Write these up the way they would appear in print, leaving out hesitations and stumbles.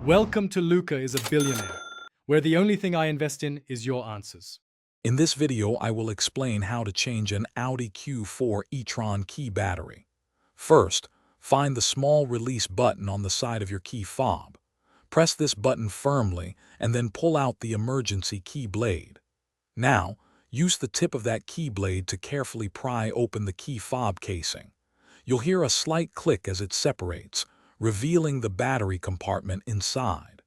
Welcome to Luca is a Billionaire, where the only thing I invest in is your answers. In this video, I will explain how to change an Audi Q4 E-Tron key battery. First, find the small release button on the side of your key fob. Press this button firmly and then pull out the emergency key blade. Now, use the tip of that key blade to carefully pry open the key fob casing. You'll hear a slight click as it separates, revealing the battery compartment inside.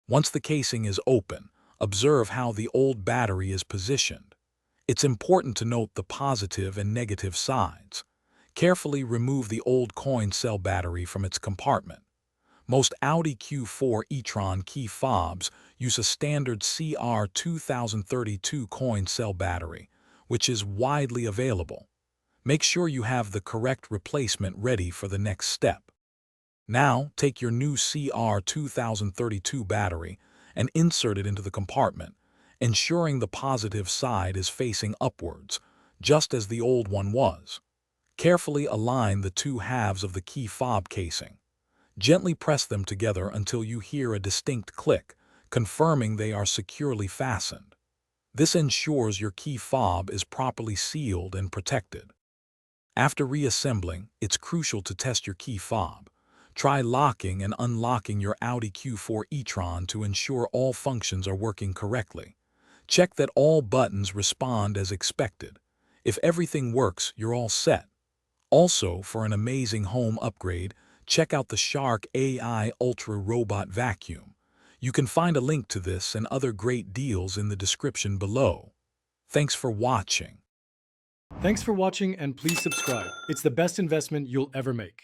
Once the casing is open, observe how the old battery is positioned. It's important to note the positive and negative sides. Carefully remove the old coin cell battery from its compartment. Most Audi Q4 E-Tron key fobs use a standard CR2032 coin cell battery, which is widely available. Make sure you have the correct replacement ready for the next step. Now, take your new CR2032 battery and insert it into the compartment, ensuring the positive side is facing upwards, just as the old one was. Carefully align the two halves of the key fob casing. Gently press them together until you hear a distinct click, confirming they are securely fastened. This ensures your key fob is properly sealed and protected. After reassembling, it's crucial to test your key fob. Try locking and unlocking your Audi Q4 E-Tron to ensure all functions are working correctly. Check that all buttons respond as expected. If everything works, you're all set. Also, for an amazing home upgrade, check out the Shark AI Ultra Robot Vacuum. You can find a link to this and other great deals in the description below. Thanks for watching. Thanks for watching and please subscribe. It's the best investment you'll ever make.